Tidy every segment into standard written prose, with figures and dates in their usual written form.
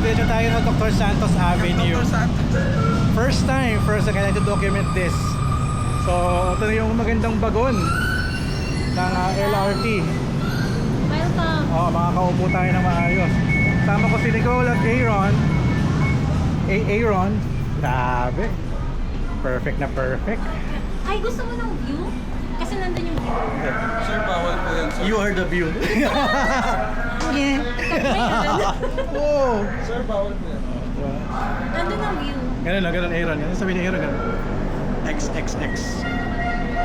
Diretso tayo sa Dr. Santos Avenue. Dr. Santos. First time I had to document this. So, ito na yung magandang bagon ng LRT. Welcome. Oh, makakaupo tayo na maayos. Tama ko si Nicole at Aaron. Aaron. Grabe. Perfect na perfect. Ay, gusto mo ng view? Kasi nandun yung view. Sir, bawal po yan, sir. You are the view. May ganun. Oh. Sir, bawal po yan. Nandun ang view. Ganun lang, ganun Aaron. Ganun sabi ni Aaron, ganun. XXX.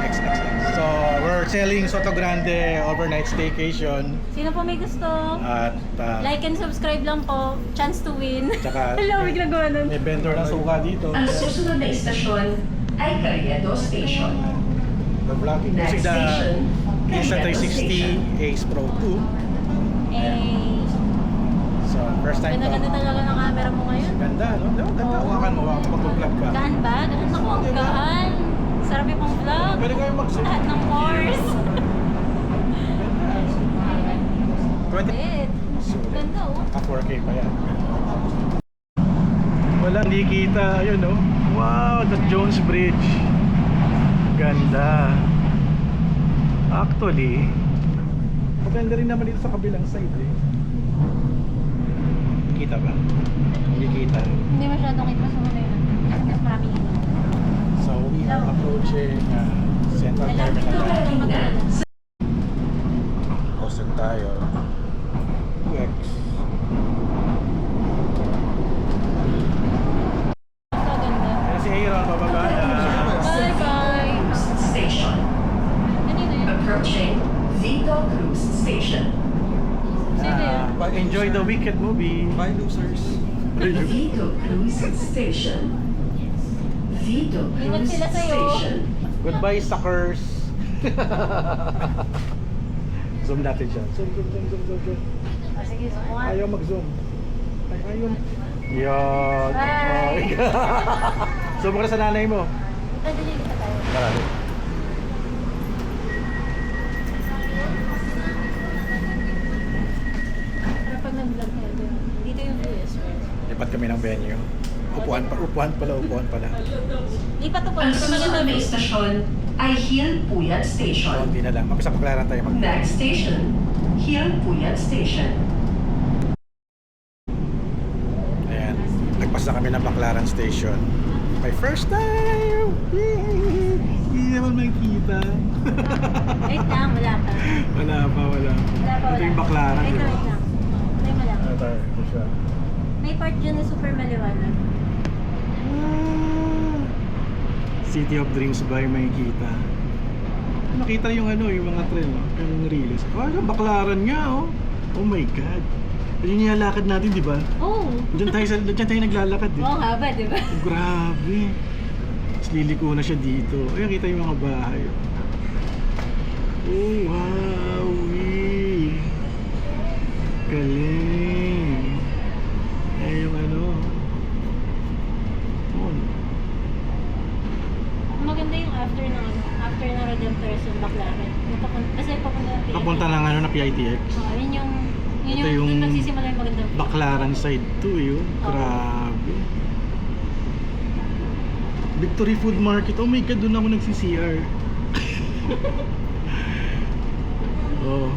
XXX. So, we're selling Soto Grande overnight staycation. Sino po may gusto? At Like and subscribe lang po. Chance to win. Tsaka, Hello, bigla gawa nun. may vendor ng suka dito. Ang susunod na istasyon ay Carriedo Station. The vlog. Next Kasi the station, Carriedo Station. Insta360 Ace Pro 2. Eh, So, first time ganda-ganda to. talaga ng camera mo ngayon. Ganda, no? Ganda. Oo. Hawakan mo mag-vlog ka. Gaan ba? Gaan ako, ang gaan. Sarap yung pang vlog. Pwede kayong mag-zoom. Lahat ng course. 20. Ganda oh. 4K pa yan. Wala, hindi kita. Ayun, no? Wow, the Jones Bridge. Ganda. Actually, maganda rin naman dito sa kabilang side, eh. Kita ba? Hindi kita. Hindi masyadong kita sa muna yun. Kasi mas maraming ino. So, we are approaching Central Lalapit ko Terminal. rin magdala. Boston tayo. UX. Ganda. Kaya si Aaron, bababa na. Bye bye. Station. Kanino yun? Approaching Vito Cruz Station. Sino yun? Enjoy the Wicked movie. Bye, losers. Vito Cruz Station. Vito Ingat Cruz sila sa'yo. Station. Goodbye, suckers. Zoom natin siya. Zoom. Ah, sige, sumungan. Ayaw mag-zoom. Ayun. Yan. Bye. Zoom ka na sa nanay mo. Nandili kita tayo. Marami. Pero pag nag-vlog kayo, dito yung view is right. Lipat kami ng venue. Upuan pala. Lipat to po. Ang Ito susunod maganda na view. istasyon ay Hilpuyat Station. Hindi na lang. Magpaklaran tayo mag. Next station, Hilpuyat Station. Ayan. Nagpas na kami ng Baclaran Station. My first time! Yay! Hindi naman makikita. Wait lang, wala pa. Wala pa. Wala pa, Ito yung Baclaran. Wait di ba? lang. Wait mo lang. Ito siya. May part dyan na super maliwanag. City of Dreams ba yung makikita? Nakita yung yung mga train, no? Yung reels. Oh, yung Baclaran nga, oh. Oh my God. Yun yung nilakad natin, di ba? Oh! Diyan tayo naglalakad, eh. Oo, haba, di ba? Oh, grabe. Tapos liliko na siya dito. Ayun, kita yung mga bahay. Oh, wow. Galing. Eh, yung Oh. Maganda yung after ng Redemptorist yung Baclaran. Kasi papunta ng PITX. Papunta ng na PITX. Oo, yun yung Ito yung yung nagsisimula yung magandang view. Baclaran side 2, yun. Grabe. Victory Food Market. Oh my God, doon ako nagsi-CR. Oh.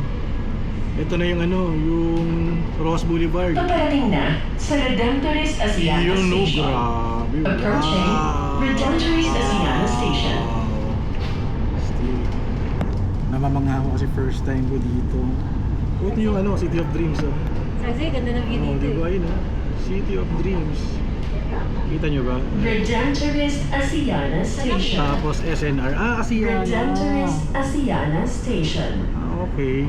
Ito na yung yung Ross Boulevard. Paparating na sa Redemptorist Asiana Yun, no, Station. grabe. Approaching Redemptorist Asiana Station. Still, namamangha ako kasi first time ko dito. Oh, ito yung City of Dreams, oh. Kasi ganda ng view Oh, dito. di ba yun, City of Dreams. Kita nyo ba? Redemptorist Asiana Station. Tapos SNR. Asiana. Redemptorist Asiana Station. Okay.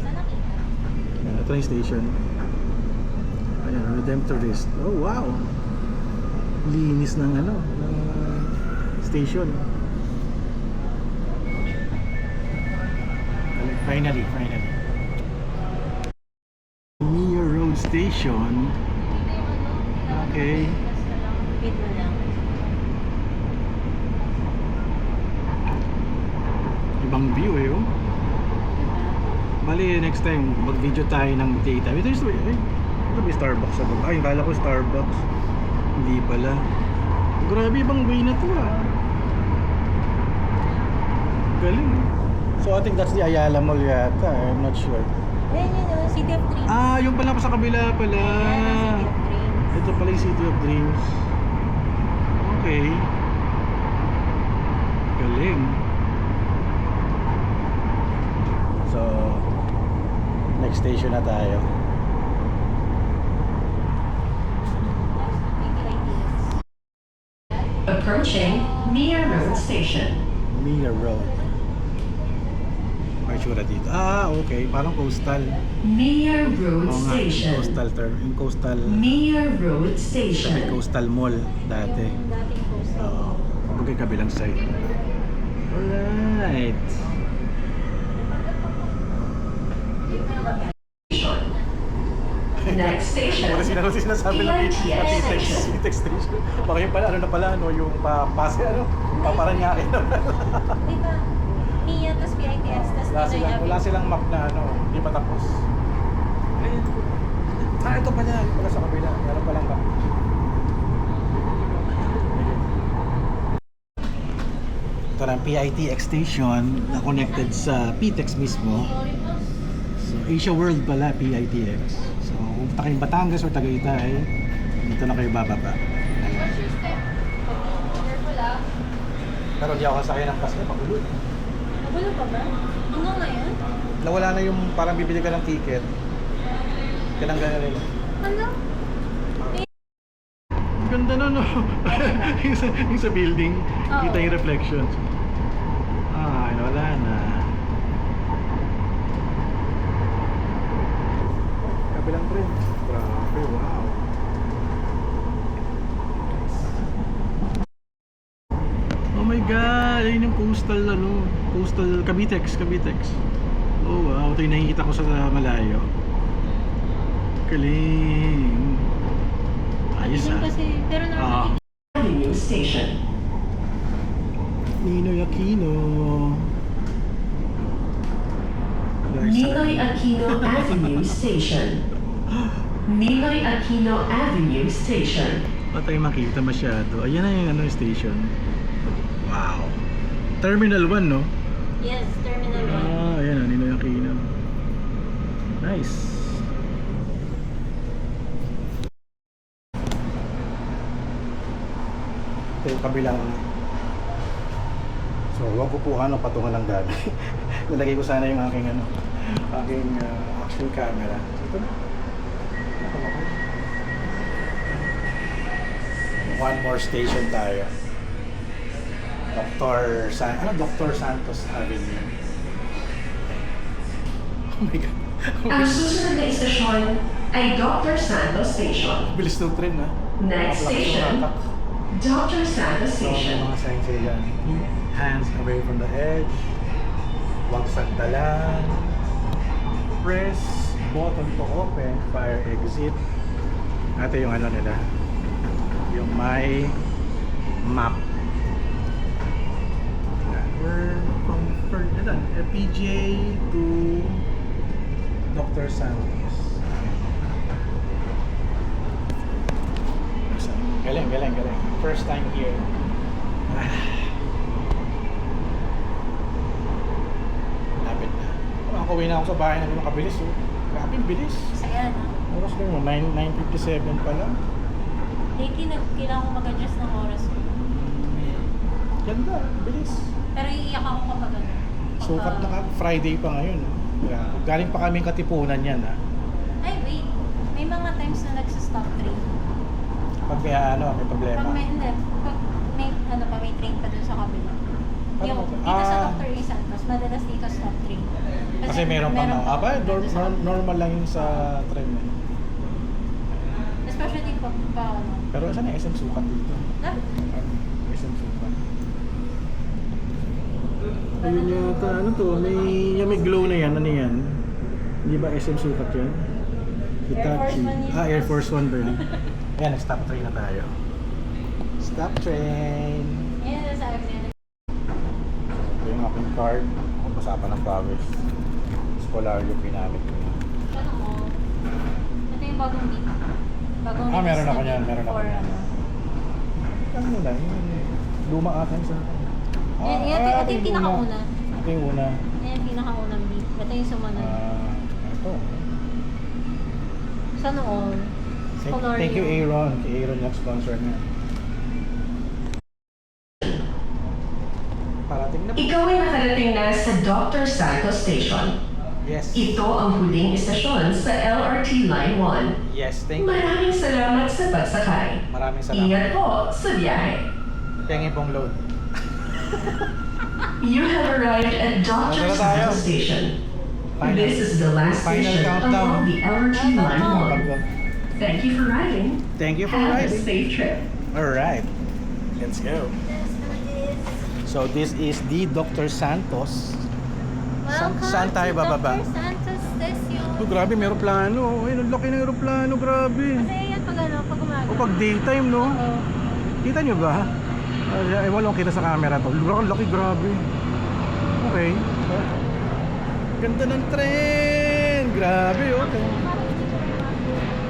Sana kita. Train station. Ayan, Redemptorist. Oh, wow. Linis ng ng station. Finally. Mia Road Station. Okay. Wait mo lang. Ibang view, oh. Diba? Bali, next time, mag-video tayo ng daytime. Ito yung Ito may Starbucks sa baba. Ay, kala ko Starbucks. Hindi pala. Grabe ibang way na to ah. Galing. So I think that's the Ayala Mall yata. I'm not sure. Ayan yun yung City of Dreams. Ah, yung pala pa sa kabila pala. Ayan ang City of Dreams. Ito pala yung City of Dreams. Okay. Galing. So, next station na tayo. Approaching Mia Road Station. Mia Road. May sure dito. Ah, okay. Parang coastal. Mia Road Oo nga, yung Station. coastal term. Yung coastal. Mia Road Sa may Station. coastal mall dati. Yung dating poster. Oo. Okay, kabilang side. Alright. Next station. Ano sinasabi ng PITX PTEX station? Baka yung pala, ano na pala, no? Yung pase, ano? Paparanyake na pala. Di ba? Mia, tas PITX, tas Wala silang map na, ano, hindi pa tapos. Ah, ito pala. Ito pala sa kabila. Meron palang map. Ito na ang PITX station na connected sa PTEX mismo. So, Asia World pala, PITX. So, kung punta kayong Batangas o Tagaytay, dito na kayo bababa. Pero di ako sakay ng bus na pagulo. Magulo pa ba? Hanggang ngayon? Nawala na yung parang bibili ka ng ticket. Tinanggal na nila. Ano? Ang ganda na, no? yung sa building, Oo. kita yung reflections. Ah, wala na. Kabilang train. Grabe, wow. Oh my God! Ayun yung coastal, ano? Coastal, Cavitex. Oh wow, ito yung nakikita ko sa malayo. Galing. Ayos Yun ah. kasi, pero normally, Avenue Station. Ninoy Aquino. Ninoy Aquino Avenue Station. Ninoy Aquino Avenue Station. Wala tayo makita masyado. Ayan na yung ano, station. Wow. Terminal 1, no? yes, Terminal 1. Ah, ayan na, Ninoy Aquino. Nice. Ito yung kabilang. So, huwag upuhan o patungan ng dami. Nalagay ko sana yung aking ano, aking action camera. Ito na. One more station tayo. Dr. Santos Avenue. Oh my God. Ang susunod na istasyon ay Dr. Santos Station. Bilis ng train, ha? Next station, Dr. Santos So, may Station. mga signs sila dyan. Hands away from the edge. Huwag sandalan. Press button to open. Fire exit. Ito yung ano nila. Yung may map. We're from PJ to Dr. Santos. Galing. First time here. Lapit na. Makakauwi na ako sa bahay na naman kabilis. Oh. Grabe, bilis. Saya, no? Oras na yun, 9:57 pa lang. Lately, kailangan ko mag-adjust ng oras ko. Ganda, bilis. Pero iiyak ako kapag ano. Sukat na ka, Friday pa ngayon. Grabe. Galing pa kaming Katipunan yan, ha. Ay, wait. May mga times na nagsa-stop train. Pag may may problema. Pag may train pa dun sa kabila. Ano Yung ba? dito sa Ah. Dr. A. Santos, madalas dito stop train. Kasi meron pang dun sa- normal lang yun sa train. Especially pag ano. Pero saan yung SM Sukat dito? SM Sukat. Ayun yata, ano to? May glow na yan, ano yan? Hindi ba SM Sukat yan? Hitachi. Force One yun. Air Force One ba yun? Ayan, stop train na tayo. Stop train! Yan, nasabi ko na. Ito yung aking card. Basa pa ng pawis. Scholaryo pinamit ko. Ano mo? Ito yung yung bagong beat. Bagong Ah, meron release ako na yan, beat meron ako for, yan. ano. Ano mo lang, luma akin sa akin. Ito yung pinakauna. Ito yung una. Yan yung pinakaunang beat. Ito yung sumunod. Ito. Sana all. Color Thank you, yung- Aaron. Kay Aaron yung sponsor niya. Parating na po. Ikaw ay nakarating na sa Dr. Santos Station. Yes. Ito ang huling istasyon sa LRT Line 1. Yes, thank you. Maraming salamat sa pagsakay. Maraming salamat. Ingat po sa biyahe. Pengi pong load. You have arrived at Dr. Nandito tayo. Santos Station. Final- This is the last final station countdown. along the LRT Line 1. Thank you for riding. Thank you for Have a riding. safe trip. Alright. Let's go. So this is the Dr. Santos. Saan tayo bababa? Dr. Santos Station. Oh, grabe, may aeroplano. Ay, ang laki ng aeroplano, grabe. Kasi yan pag ano, pag umaga. O pag daytime, no? Oo. Kita nyo ba? Ewan lang kita sa camera to. Ang laki, grabe. Okay. Ganda ng tren. Grabe, okay.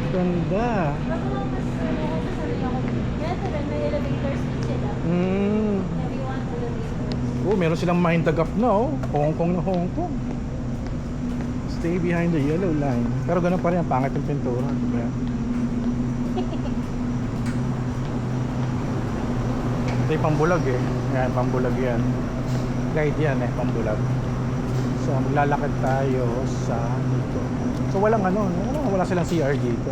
Ganda. Bago lang mas ano ko sa sarili ako. Meron rin, may elevator seat sila. Everyone elevators. Oh, meron silang mind the gap na, oh. Hong Kong na Hong Kong. Stay behind the yellow line. Pero ganun pa rin, ang pangit yung pintura. Diba? Ito yung pambulag eh. Yan, pambulag yan. Guide yan eh, pambulag. So, maglalakad tayo sa dito. So, walang ano, wala silang CR dito.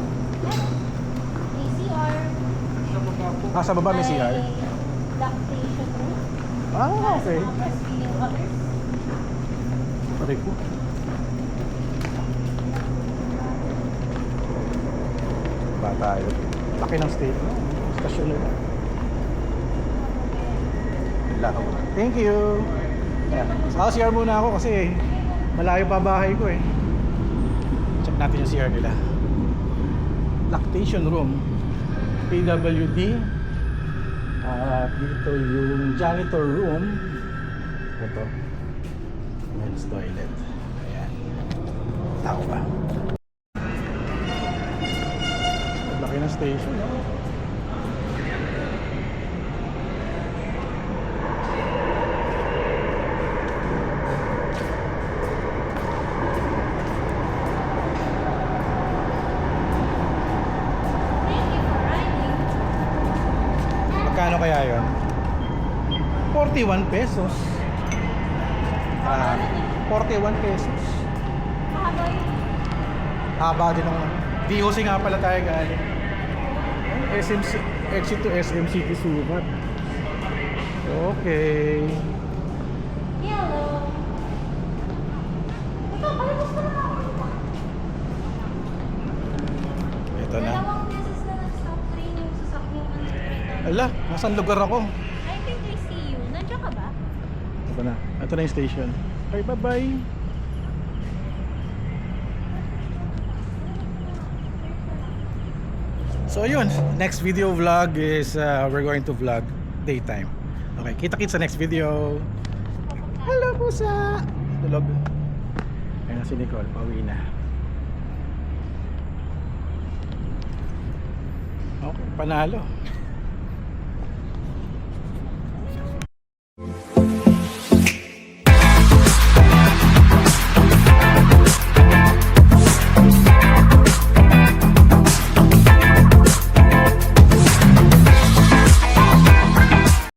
ACR. Ah, sa baba may CR? Lactation room. Ah, okay. Mga breastfeeding mothers. Pare ko. Ba tayo? Laki ng state, no? Stasyon nila. Laki. Thank you. Ayan. Sa CR muna ako kasi malayo pa bahay ko eh. Check natin yung CR nila. Lactation room. PWD. Dito yung janitor room. Ito. Men's toilet. Ayan. Tao ba? Laki ng station, no? Thank you for riding. Magkano kaya yun? 41 pesos. 41 pesos. Mahaba yung Haba din ng DOC nga pala tayo galing. SMC, exit to SM City Sukat. Okay. yellow. Ito, palabas ko na ako. Ito na. Dalawang beses na nag-stop train yung sasakyan ng secretary. Ala, nasaan lugar ako? I think I see you. Nandiyan ka ba? Ito na. Ito na yung station. Okay, bye-bye. So yun, next video vlog is we're going to vlog daytime. Okay, kita-kits sa next video. Hello pusa! Tulog. Ayun na si Nicole, pauwi na. Okay, panalo.